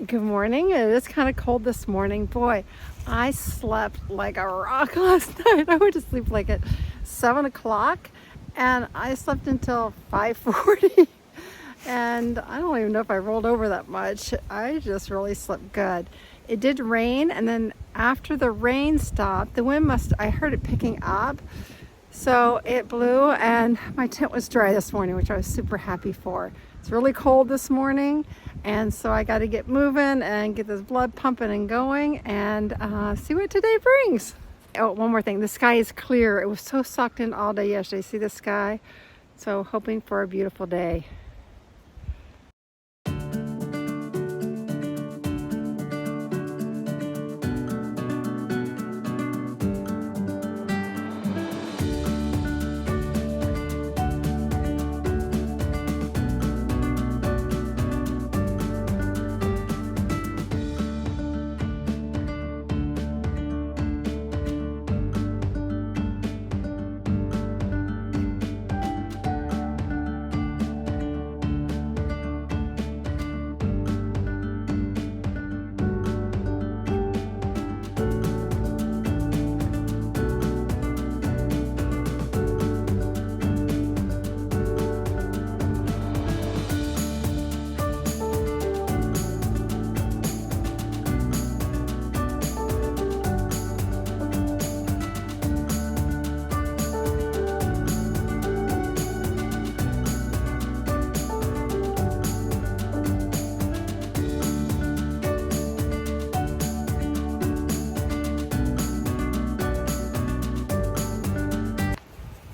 Good morning. It is kind of cold this morning. Boy, I slept like a rock last night. I went to sleep like at 7 o'clock and I slept until 5:40. And I don't even know if I rolled over that much. I just really slept good. It did rain, and then after the rain stopped, the wind I heard it picking up. So it blew and my tent was dry this morning, which I was super happy for. It's really cold this morning, and so I got to get moving and get this blood pumping and going and see what today brings. Oh, one more thing. The sky is clear. It was so sucked in all day yesterday. See the sky? So hoping for a beautiful day.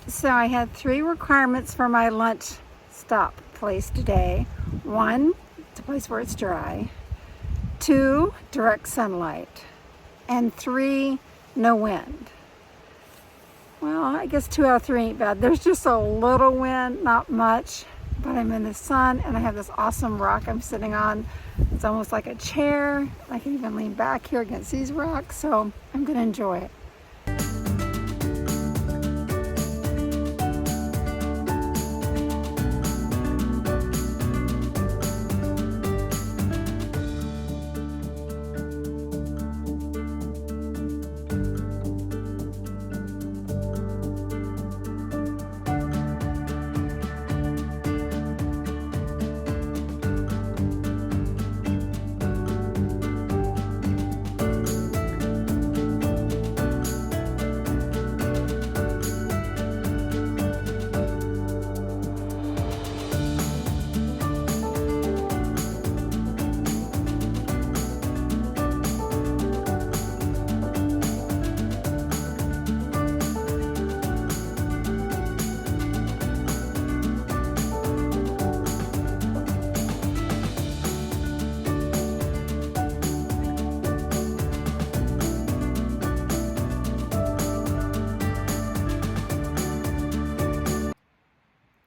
So I had 3 requirements for my lunch stop place today. 1, it's a place where it's dry. 2, direct sunlight. And 3, no wind. Well, I guess 2 out of 3 ain't bad. There's just a little wind, not much, but I'm in the sun and I have this awesome rock I'm sitting on. It's almost like a chair. I can even lean back here against these rocks, so I'm gonna enjoy it.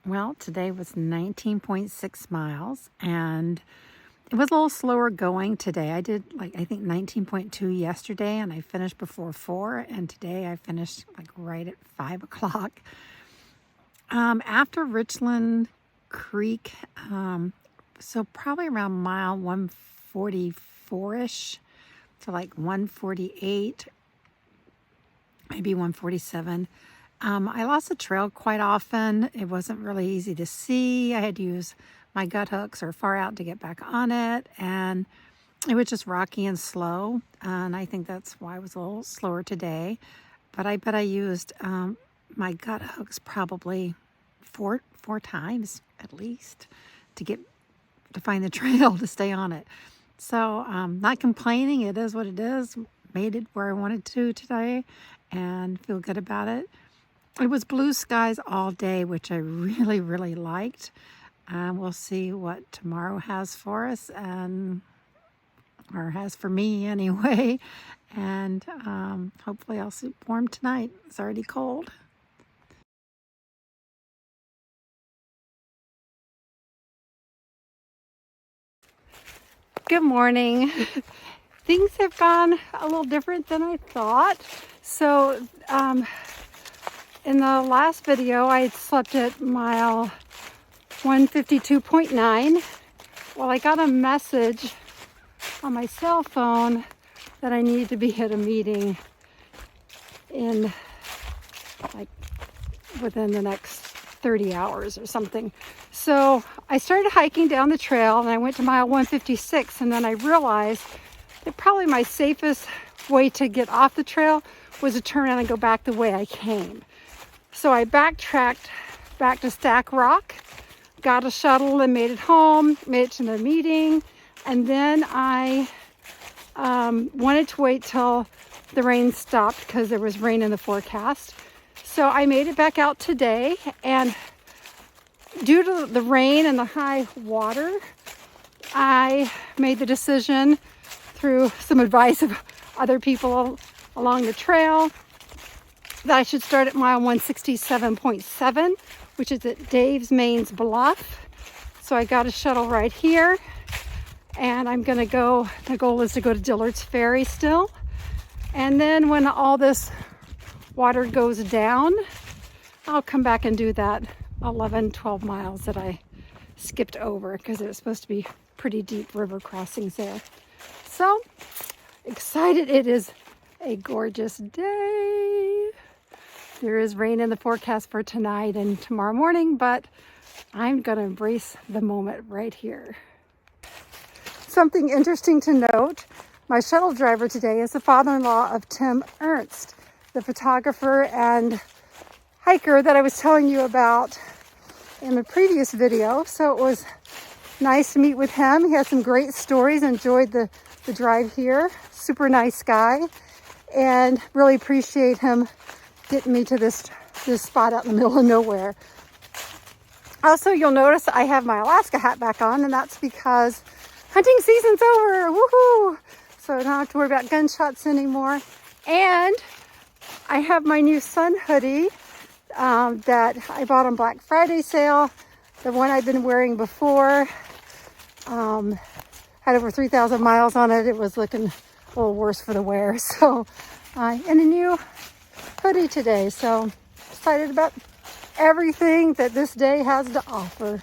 Well, today was 19.6 miles and it was a little slower going today. I did I think 19.2 yesterday and I finished before 4, and today I finished right at 5 o'clock. After Richland Creek, so probably around mile 144-ish to 148, maybe 147. I lost the trail quite often. It wasn't really easy to see. I had to use my gut hooks or far out to get back on it, and it was just rocky and slow, and I think that's why I was a little slower today. But I bet I used my gut hooks probably four times at least to find the trail to stay on it. So not complaining. It is what it is. Made it where I wanted to today and feel good about it. It was blue skies all day, which I really, really liked. We'll see what tomorrow has for us, or has for me anyway. And hopefully I'll sleep warm tonight. It's already cold. Good morning. Things have gone a little different than I thought. So in the last video, I had slept at mile 152.9. Well, I got a message on my cell phone that I need to be at a meeting in like within the next 30 hours or something. So I started hiking down the trail and I went to mile 156, and then I realized that probably my safest way to get off the trail was to turn around and go back the way I came. So I backtracked back to Stack Rock, got a shuttle and made it home, made it to the meeting, and then I wanted to wait till the rain stopped because there was rain in the forecast. So I made it back out today, and due to the rain and the high water, I made the decision through some advice of other people along the trail that I should start at mile 167.7, which is at Dave's Main's Bluff. So I got a shuttle right here, and I'm gonna go, the goal is to go to Dillard's Ferry still. And then when all this water goes down, I'll come back and do that 12 miles that I skipped over because it was supposed to be pretty deep river crossings there. So excited. It is a gorgeous day. There is rain in the forecast for tonight and tomorrow morning, but I'm gonna embrace the moment right here. Something interesting to note, my shuttle driver today is the father-in-law of Tim Ernst, the photographer and hiker that I was telling you about in the previous video. So it was nice to meet with him. He had some great stories. Enjoyed the drive here. Super nice guy, and really appreciate him getting me to this spot out in the middle of nowhere. Also, you'll notice I have my Alaska hat back on, and that's because hunting season's over. Woohoo! So I don't have to worry about gunshots anymore. And I have my new sun hoodie that I bought on Black Friday sale. The one I've been wearing before had over 3,000 miles on it. It was looking a little worse for the wear. So and a new hoodie today. So excited about everything that this day has to offer.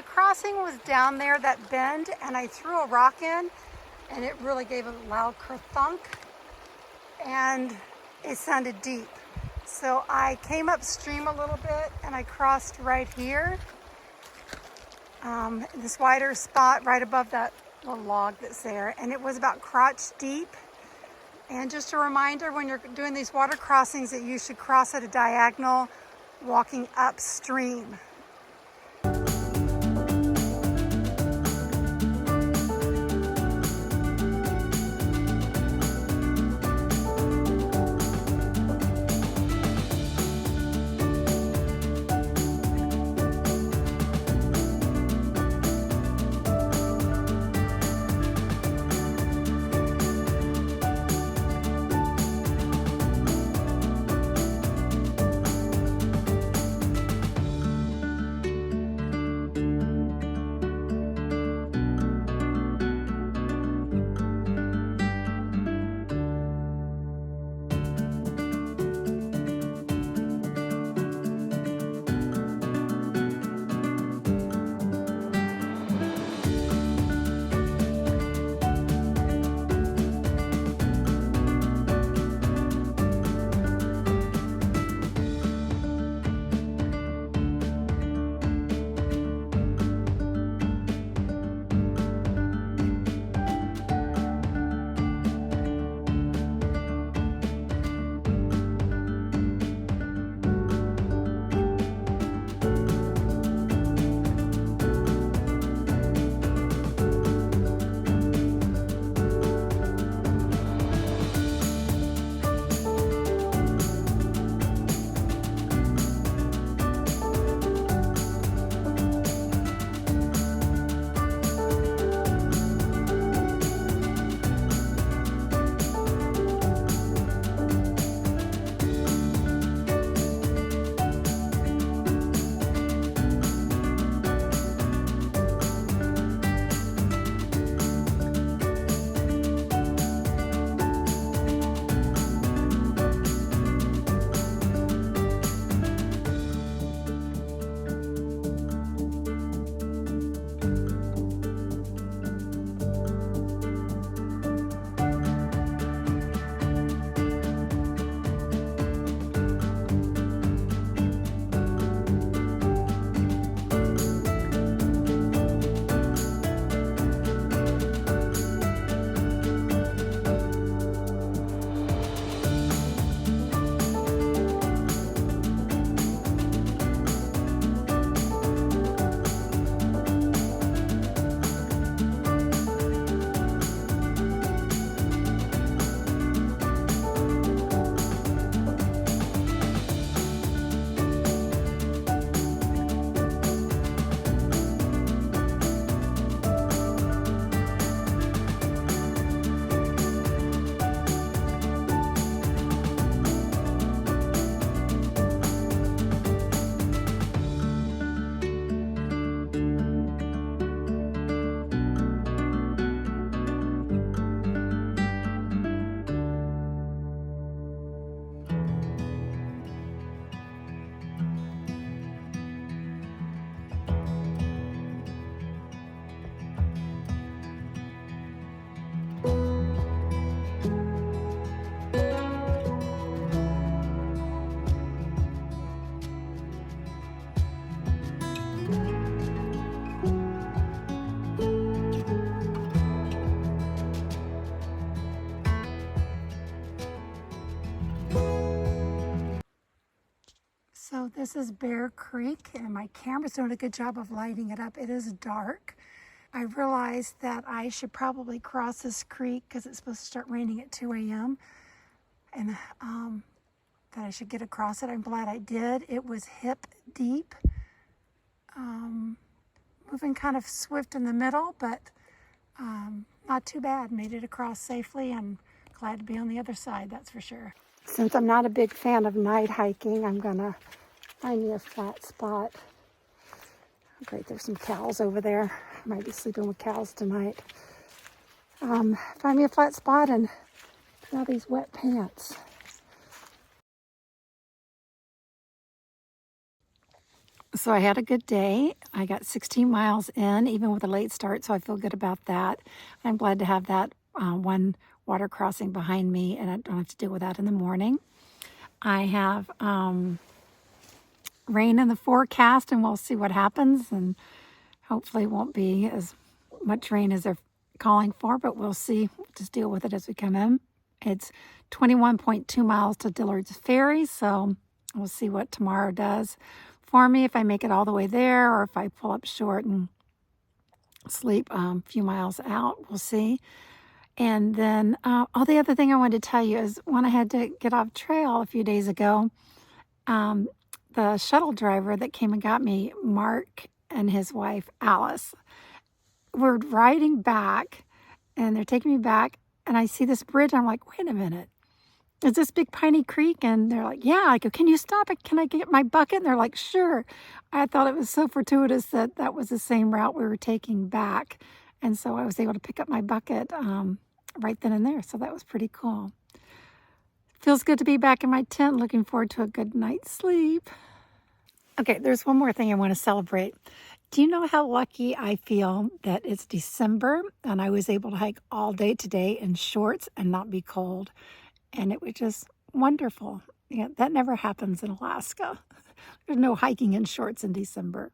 Crossing was down there, that bend, and I threw a rock in and it really gave a loud kerthunk and it sounded deep. So I came upstream a little bit and I crossed right here, this wider spot right above that little log that's there, and it was about crotch deep. And just a reminder, when you're doing these water crossings, that you should cross at a diagonal, walking upstream. So this is Bear Creek, and my camera's doing a good job of lighting it up. It is dark. I realized that I should probably cross this creek because it's supposed to start raining at 2 a.m. and that I should get across it. I'm glad I did. It was hip deep, moving kind of swift in the middle, but not too bad. Made it across safely, and glad to be on the other side, that's for sure. Since I'm not a big fan of night hiking, I'm gonna find me a flat spot. Oh, great, there's some cows over there. I might be sleeping with cows tonight. Find me a flat spot and put on these wet pants. So I had a good day. I got 16 miles in, even with a late start, so I feel good about that. I'm glad to have that one water crossing behind me, and I don't have to deal with that in the morning. I have rain in the forecast, and we'll see what happens, and hopefully it won't be as much rain as they're calling for, but we'll see. Just deal with it as we come in. It's 21.2 miles to Dillard's Ferry, so we'll see what tomorrow does for me, if I make it all the way there or if I pull up short and sleep a few miles out. We'll see. And then, the other thing I wanted to tell you is when I had to get off trail a few days ago, the shuttle driver that came and got me, Mark and his wife, Alice, were riding back, and they're taking me back, and I see this bridge. I'm like, wait a minute. Is this Big Piney Creek? And they're like, yeah. I go, can you stop it? Can I get my bucket? And they're like, sure. I thought it was so fortuitous that that was the same route we were taking back. And so I was able to pick up my bucket right then and there. So that was pretty cool. Feels good to be back in my tent. Looking forward to a good night's sleep. Okay, there's one more thing I want to celebrate. Do you know how lucky I feel that it's December and I was able to hike all day today in shorts and not be cold? And it was just wonderful. Yeah, that never happens in Alaska. There's no hiking in shorts in December.